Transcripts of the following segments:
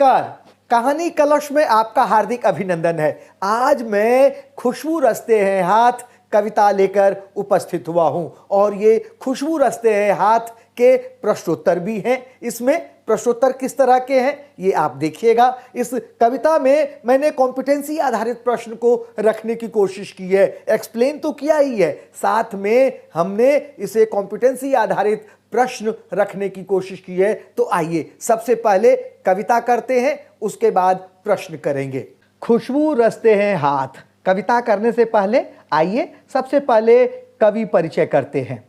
नमस्कार। कहानी कलश में आपका हार्दिक अभिनंदन है। आज मैं खुशबू रचते हैं हाथ कविता लेकर उपस्थित हुआ हूं और ये खुशबू रचते हैं हाथ के प्रश्नोत्तर भी हैं। इसमें प्रश्नोत्तर किस तरह के हैं ये आप देखिएगा। इस कविता में मैंने कॉम्पिटेंसी आधारित प्रश्न को रखने की कोशिश की है। एक्सप्लेन तो किया ही है, साथ में हमने इसे कॉम्पिटेंसी आधारित प्रश्न रखने की कोशिश की है। तो आइए सबसे पहले कविता करते हैं, उसके बाद प्रश्न करेंगे। खुशबू रचते हैं हाथ। कविता करने से पहले आइए सबसे पहले कवि परिचय करते हैं।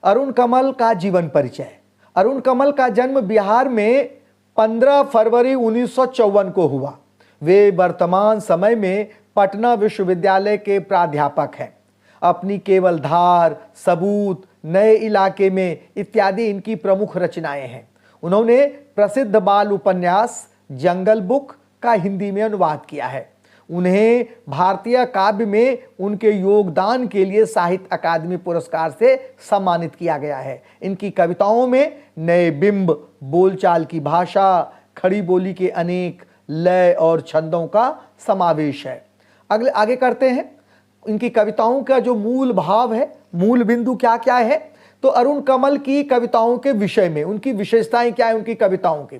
अरुण कमल का जीवन परिचय। अरुण कमल का जन्म बिहार में 15 फरवरी 1954 को हुआ। वे वर्तमान समय में पटना विश्वविद्यालय के प्राध्यापक हैं। अपनी केवल धार, सबूत, नए इलाके में इत्यादि इनकी प्रमुख रचनाएं हैं। उन्होंने प्रसिद्ध बाल उपन्यास जंगल बुक का हिंदी में अनुवाद किया है। उन्हें भारतीय काव्य में उनके योगदान के लिए साहित्य अकादमी पुरस्कार से सम्मानित किया गया है। इनकी कविताओं में नए बिंब, बोलचाल की भाषा, खड़ी बोली के अनेक लय और छंदों का समावेश है। आगे करते हैं। इनकी कविताओं का जो मूल भाव है, मूल बिंदु क्या क्या है, तो अरुण कमल की कविताओं के विषय में उनकी विशेषताएं क्या है। उनकी कविताओं की,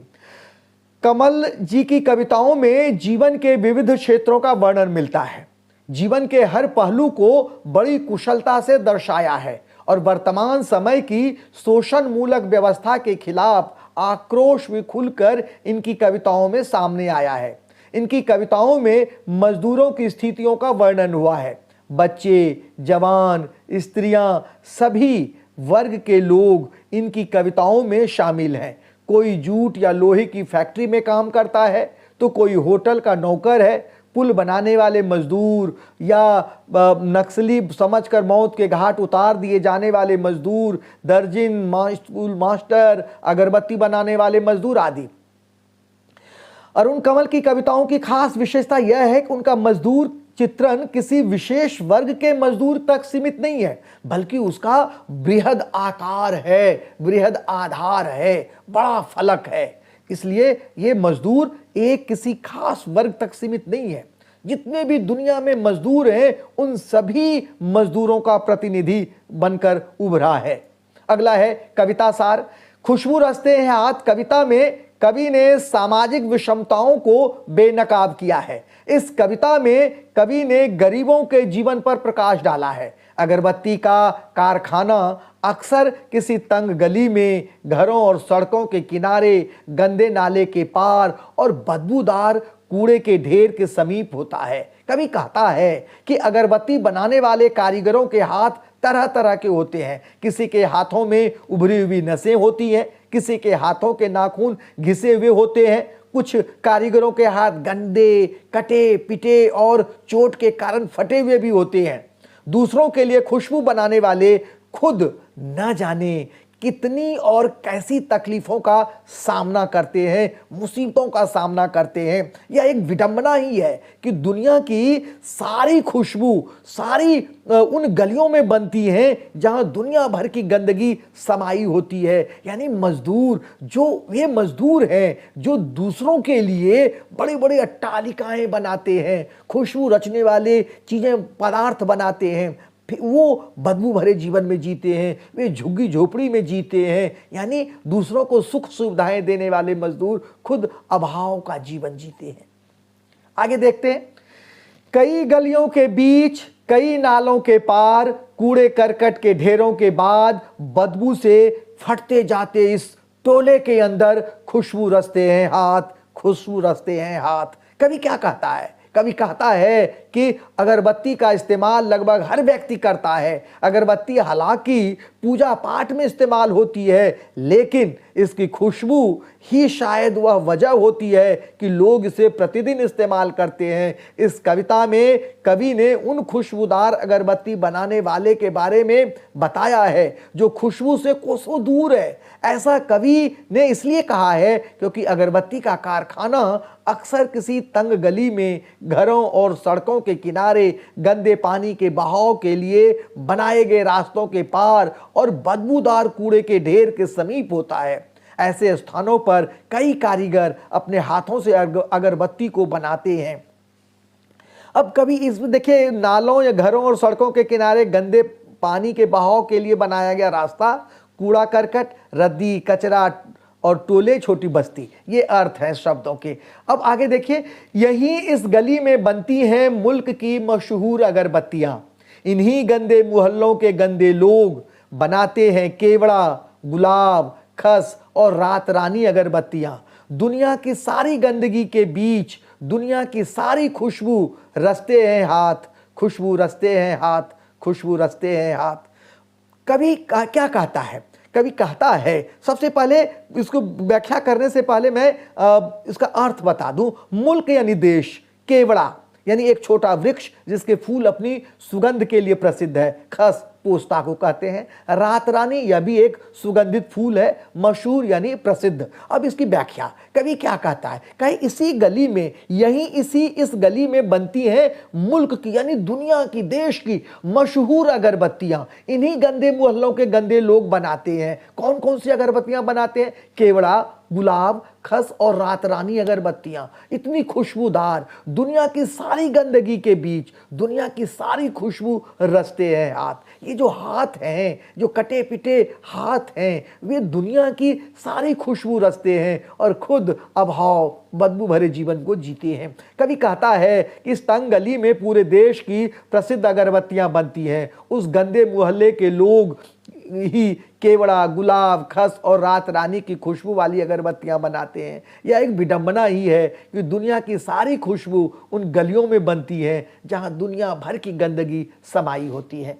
कमल जी की कविताओं में जीवन के विविध क्षेत्रों का वर्णन मिलता है। जीवन के हर पहलू को बड़ी कुशलता से दर्शाया है और वर्तमान समय की शोषण मूलक व्यवस्था के खिलाफ आक्रोश भी खुलकर इनकी कविताओं में सामने आया है। इनकी कविताओं में मजदूरों की स्थितियों का वर्णन हुआ है। बच्चे, जवान, स्त्रियां, सभी वर्ग के लोग इनकी कविताओं में शामिल हैं। कोई जूट या लोहे की फैक्ट्री में काम करता है तो कोई होटल का नौकर है। पुल बनाने वाले मजदूर या नक्सली समझकर मौत के घाट उतार दिए जाने वाले मजदूर, दर्जिन, स्कूल मास्टर, अगरबत्ती बनाने वाले मजदूर आदि। अरुण कमल की कविताओं की खास विशेषता यह है कि उनका मजदूर चित्रण किसी विशेष वर्ग के मजदूर तक सीमित नहीं है, बल्कि उसका बृहद आकार है, बृहद आधार है, बड़ा फलक है। इसलिए ये मजदूर एक किसी खास वर्ग तक सीमित नहीं है। जितने भी दुनिया में मजदूर हैं उन सभी मजदूरों का प्रतिनिधि बनकर उभरा है। अगला है कविता सार। खुशबू रचते हैं हाथ कविता में कवि ने सामाजिक विषमताओं को बेनकाब किया है। इस कविता में कवि ने गरीबों के जीवन पर प्रकाश डाला है। अगरबत्ती का कारखाना अक्सर किसी तंग गली में, घरों और सड़कों के किनारे, गंदे नाले के पार और बदबूदार कूड़े के ढेर के समीप होता है। कवि कहता है कि अगरबत्ती बनाने वाले कारीगरों के हाथ तरह तरह के होते हैं। किसी के हाथों में उभरी हुई नसें होती हैं, किसी के हाथों के नाखून घिसे हुए होते हैं, कुछ कारीगरों के हाथ गंदे, कटे पिटे और चोट के कारण फटे हुए भी होते हैं। दूसरों के लिए खुशबू बनाने वाले खुद न जाने कितनी और कैसी तकलीफों का सामना करते हैं, मुसीबतों का सामना करते हैं। यह एक विडंबना ही है कि दुनिया की सारी खुशबू सारी उन गलियों में बनती हैं जहां दुनिया भर की गंदगी समाई होती है। यानी मजदूर, जो ये मजदूर हैं जो दूसरों के लिए बड़े बड़े अट्टालिकाएं बनाते हैं, खुशबू रचने वाले चीजें, पदार्थ बनाते हैं, वो बदबू भरे जीवन में जीते हैं, वे झुग्गी झोपड़ी में जीते हैं। यानी दूसरों को सुख सुविधाएं देने वाले मजदूर खुद अभाव का जीवन जीते हैं। आगे देखते हैं। कई गलियों के बीच, कई नालों के पार, कूड़े करकट के ढेरों के बाद बदबू से फटते जाते इस टोले के अंदर खुशबू रचते हैं हाथ, खुशबू रचते हैं हाथ। कवि क्या कहता है? कवि कहता है कि अगरबत्ती का इस्तेमाल लगभग हर व्यक्ति करता है। अगरबत्ती हालांकि पूजा पाठ में इस्तेमाल होती है, लेकिन इसकी खुशबू ही शायद वह वजह होती है कि लोग इसे प्रतिदिन इस्तेमाल करते हैं। इस कविता में कवि ने उन खुशबूदार अगरबत्ती बनाने वाले के बारे में बताया है जो खुशबू से कोसों दूर है। ऐसा कवि ने इसलिए कहा है क्योंकि अगरबत्ती का कारखाना अक्सर किसी तंग गली में, घरों और सड़कों के किनारे, गंदे पानी के बहाव के लिए बनाए गए रास्तों के पार और बदबूदार कूड़े के ढेर के समीप होता है। ऐसे स्थानों पर कई कारीगर अपने हाथों से अगरबत्ती को बनाते हैं। अब कभी इसमें देखिए, नालों या घरों और सड़कों के किनारे गंदे पानी के बहाव के लिए बनाया गया रास्ता, कूड़ा करकट, रद्दी, कचरा और टोले, छोटी बस्ती, ये अर्थ है शब्दों के। अब आगे देखिए, यही इस गली में बनती हैं मुल्क की मशहूर अगरबत्तियां। इन्हीं गंदे मोहल्लों के गंदे लोग बनाते हैं केवड़ा, गुलाब, खस और रात रानी अगरबत्तियां। दुनिया की सारी गंदगी के बीच दुनिया की सारी खुशबू रचते हैं हाथ, खुशबू रचते हैं हाथ, खुशबू रचते हैं हाथ। कवि क्या कहता है? कवि कहता है, सबसे पहले इसको व्याख्या करने से पहले मैं इसका अर्थ बता दूं। मुल्क यानी देश, केवड़ा यानी एक छोटा वृक्ष जिसके फूल अपनी सुगंध के लिए प्रसिद्ध है, खस पोस्ता को कहते हैं, रात रानी यह भी एक सुगंधित फूल है, मशहूर यानी प्रसिद्ध। अब इसकी व्याख्या कवि क्या कहता है? कहीं इसी गली में, इस गली में बनती हैं मुल्क की यानी दुनिया की, देश की मशहूर अगरबत्तियां। इन्हीं गंदे मोहल्लों के गंदे लोग बनाते हैं। कौन कौन सी अगरबत्तियां बनाते हैं? केवड़ा, गुलाब, खस और रात रानी अगरबत्तियां, इतनी खुशबूदार, दुनिया की सारी गंदगी के बीच दुनिया की सारी खुशबू रचते हैं हाथ। ये जो हाथ हैं, जो कटे पिटे हाथ हैं, वे दुनिया की सारी खुशबू रचते हैं और खुद अभाव बदबू भरे जीवन को जीते हैं। कभी कहता है कि इस तंग गली में पूरे देश की प्रसिद्ध अगरबत्तियां बनती हैं। उस गंदे मोहल्ले के लोग ही केवड़ा, गुलाब, खस और रात रानी की खुशबू वाली अगरबत्तियां बनाते हैं। यह एक विडंबना ही है कि दुनिया की सारी खुशबू उन गलियों में बनती है जहां दुनिया भर की गंदगी समाई होती है।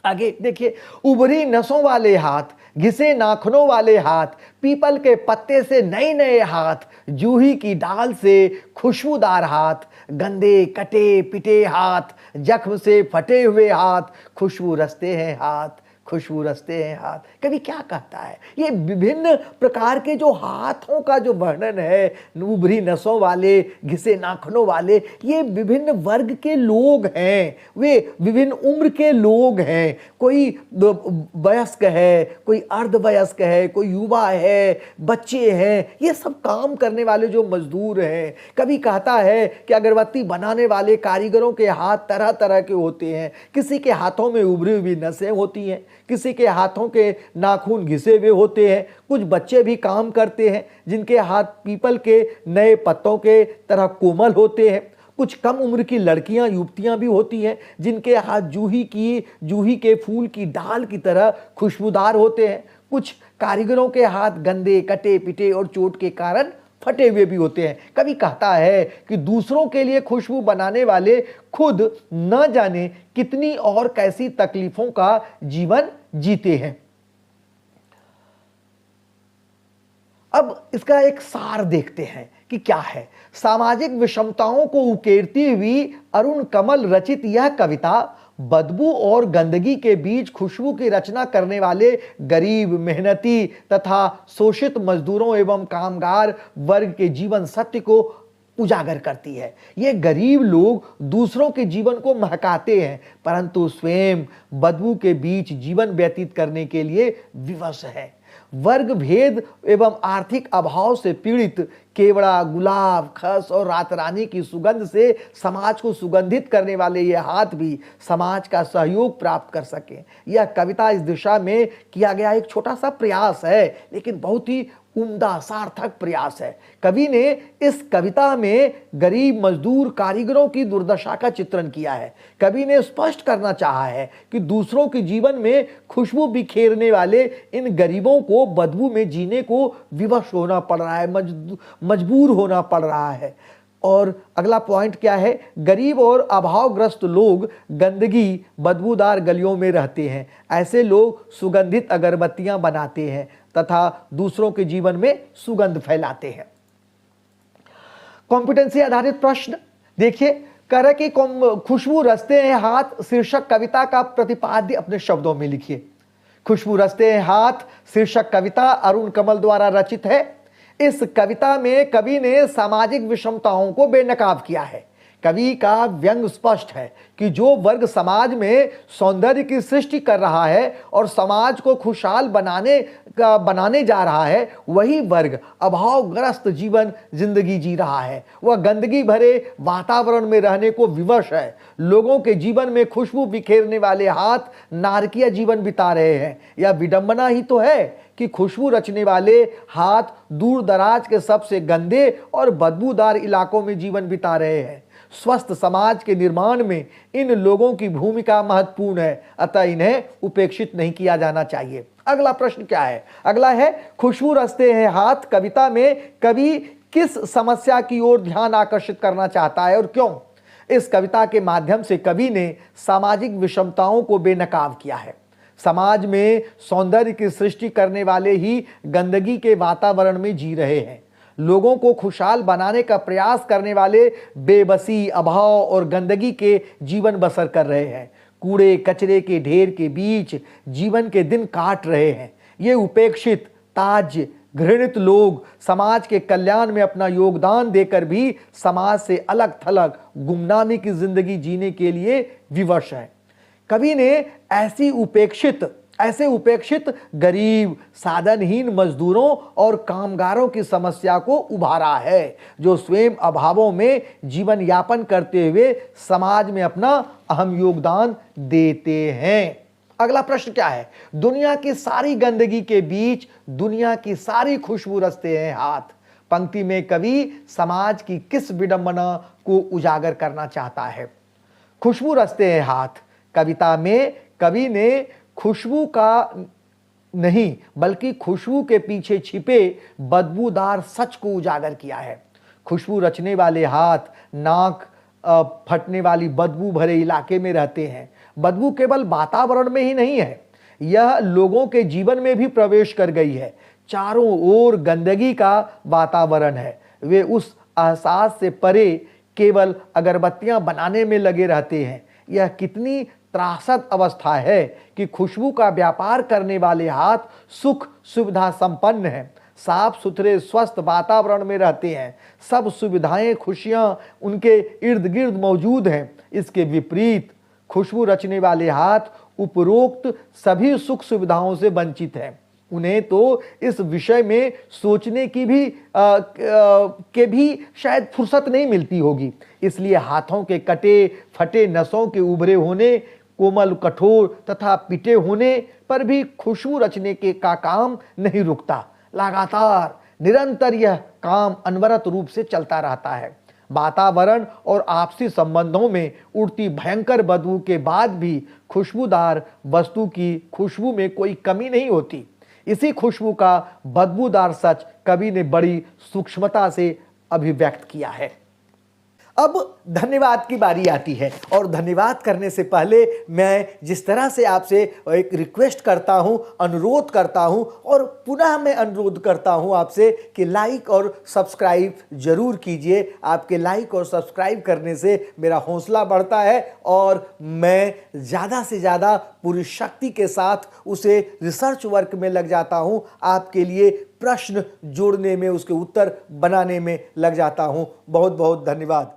आगे देखिए, उभरी नसों वाले हाथ, घिसे नाखूनों वाले हाथ, पीपल के पत्ते से नए नए हाथ, जूही की डाल से खुशबूदार हाथ, गंदे कटे पिटे हाथ, जख्म से फटे हुए हाथ, खुशबू रचते हैं हाथ, खुशबू रचते हैं हाथ। कवि क्या कहता है? ये विभिन्न प्रकार के जो हाथों का जो वर्णन है, उभरी नसों वाले, घिसे नाखूनों वाले, ये विभिन्न वर्ग के लोग हैं, वे विभिन्न उम्र के लोग हैं। कोई वयस्क है, कोई अर्धवयस्क है, कोई युवा है, बच्चे हैं, ये सब काम करने वाले जो मजदूर हैं। कवि कहता है कि अगरबत्ती बनाने वाले कारीगरों के हाथ तरह तरह के होते हैं। किसी के हाथों में उभरी हुई नसें होती हैं, किसी के हाथों के नाखून घिसे हुए होते हैं। कुछ बच्चे भी काम करते हैं जिनके हाथ पीपल के नए पत्तों के तरह कोमल होते हैं। कुछ कम उम्र की लड़कियां, युवतियां भी होती हैं जिनके हाथ जूही के फूल की डाल की तरह खुशबूदार होते हैं। कुछ कारीगरों के हाथ गंदे, कटे पिटे और चोट के कारण फटे हुए भी होते हैं। कभी कहता है कि दूसरों के लिए खुशबू बनाने वाले खुद न जाने कितनी और कैसी तकलीफों का जीवन जीते हैं। अब इसका एक सार देखते हैं कि क्या है। सामाजिक विषमताओं को उकेरती हुई अरुण कमल रचित यह कविता बदबू और गंदगी के बीच खुशबू की रचना करने वाले गरीब, मेहनती तथा शोषित मजदूरों एवं कामगार वर्ग के जीवन सत्य को उजागर करती है। ये गरीब लोग दूसरों के जीवन को महकाते हैं परंतु स्वयं बदबू के बीच जीवन व्यतीत करने के लिए विवश है। वर्ग भेद एवं आर्थिक अभाव से पीड़ित केवड़ा, गुलाब, खस और रात रानी की सुगंध से समाज को सुगंधित करने वाले ये हाथ भी समाज का सहयोग प्राप्त कर सके। यह कविता इस दिशा में किया गया एक छोटा सा प्रयास है, लेकिन बहुत ही उम्दा सार्थक प्रयास है। कवि ने इस कविता में गरीब, मजदूर, कारीगरों की दुर्दशा का चित्रण किया है। कवि ने स्पष्ट करना चाहा है कि दूसरों के जीवन में खुशबू बिखेरने वाले इन गरीबों को बदबू में जीने को विवश होना पड़ रहा है, मजबूर होना पड़ रहा है। और अगला पॉइंट क्या है? गरीब और अभावग्रस्त लोग गंदगी, बदबूदार गलियों में रहते हैं। ऐसे लोग सुगंधित अगरबत्तियां बनाते हैं तथा दूसरों के जीवन में सुगंध फैलाते हैं। कॉम्पिटेंसी आधारित प्रश्न देखिए, करे कि खुशबू रचते हैं हाथ शीर्षक कविता का प्रतिपाद्य अपने शब्दों में लिखिए। खुशबू रचते हैं हाथ शीर्षक कविता अरुण कमल द्वारा रचित है। इस कविता में कवि ने सामाजिक विषमताओं को बेनकाब किया है। कवि का व्यंग स्पष्ट है कि जो वर्ग समाज में सौंदर्य की सृष्टि कर रहा है और समाज को खुशहाल बनाने जा रहा है, वही वर्ग अभावग्रस्त जीवन जिंदगी जी रहा है। वह गंदगी भरे वातावरण में रहने को विवश है। लोगों के जीवन में खुशबू बिखेरने वाले हाथ नारकीय जीवन बिता रहे हैं। यह विडंबना ही तो है कि खुशबू रचने वाले हाथ दूर दराज के सबसे गंदे और बदबूदार इलाकों में जीवन बिता रहे हैं। स्वस्थ समाज के निर्माण में इन लोगों की भूमिका महत्वपूर्ण है, अतः इन्हें उपेक्षित नहीं किया जाना चाहिए। अगला प्रश्न क्या है? अगला है, खुशबू रचते हैं हाथ कविता में कवि किस समस्या की ओर ध्यान आकर्षित करना चाहता है और क्यों? इस कविता के माध्यम से कवि ने सामाजिक विषमताओं को बेनकाब किया है। समाज में सौंदर्य की सृष्टि करने वाले ही गंदगी के वातावरण में जी रहे हैं। लोगों को खुशहाल बनाने का प्रयास करने वाले बेबसी, अभाव और गंदगी के जीवन बसर कर रहे हैं। कूड़े कचरे के ढेर के बीच जीवन के दिन काट रहे हैं। ये उपेक्षित, ताज्य, घृणित लोग समाज के कल्याण में अपना योगदान देकर भी समाज से अलग थलग गुमनामी की जिंदगी जीने के लिए विवश हैं। कवि ने ऐसे उपेक्षित गरीब, साधनहीन मजदूरों और कामगारों की समस्या को उभारा है, जो स्वयं अभावों में जीवन यापन करते हुए समाज में अपना अहम योगदान देते हैं। अगला प्रश्न क्या है? दुनिया की सारी गंदगी के बीच दुनिया की सारी खुशबू रचते हैं हाथ। पंक्ति में कवि समाज की किस विडंबना को उजागर करना चाहता है? खुशबू रचते हैं हाथ कविता में कवि ने खुशबू का नहीं बल्कि खुशबू के पीछे छिपे बदबूदार सच को उजागर किया है। खुशबू रचने वाले हाथ नाक फटने वाली बदबू भरे इलाके में रहते हैं। बदबू केवल वातावरण में ही नहीं है, यह लोगों के जीवन में भी प्रवेश कर गई है। चारों ओर गंदगी का वातावरण है। वे उस एहसास से परे केवल अगरबत्तियां बनाने में लगे रहते हैं। यह कितनी त्रासद अवस्था है कि खुशबू का व्यापार करने वाले हाथ सुख सुविधा संपन्न हैं, साफ सुथरे स्वस्थ वातावरण में रहते हैं, सब सुविधाएं खुशियां उनके इर्द गिर्द मौजूद हैं। इसके विपरीत खुशबू रचने वाले हाथ उपरोक्त सभी सुख सुविधाओं से वंचित हैं। उन्हें तो इस विषय में सोचने की भी शायद फुर्सत नहीं मिलती होगी। इसलिए हाथों के कटे फटे नसों के उभरे होने, कोमल कठोर तथा पिटे होने पर भी खुशबू रचने का काम नहीं रुकता। लगातार निरंतर यह काम अनवरत रूप से चलता रहता है। वातावरण और आपसी संबंधों में उड़ती भयंकर बदबू के बाद भी खुशबूदार वस्तु की खुशबू में कोई कमी नहीं होती। इसी खुशबू का बदबूदार सच कवि ने बड़ी सूक्ष्मता से अभिव्यक्त किया है। अब धन्यवाद की बारी आती है और धन्यवाद करने से पहले मैं जिस तरह से आपसे एक रिक्वेस्ट करता हूं, अनुरोध करता हूं और पुनः मैं अनुरोध करता हूं आपसे कि लाइक और सब्सक्राइब जरूर कीजिए। आपके लाइक और सब्सक्राइब करने से मेरा हौसला बढ़ता है और मैं ज़्यादा से ज़्यादा पूरी शक्ति के साथ उसे रिसर्च वर्क में लग जाता हूं, आपके लिए प्रश्न जोड़ने में, उसके उत्तर बनाने में लग जाता हूं। बहुत बहुत धन्यवाद।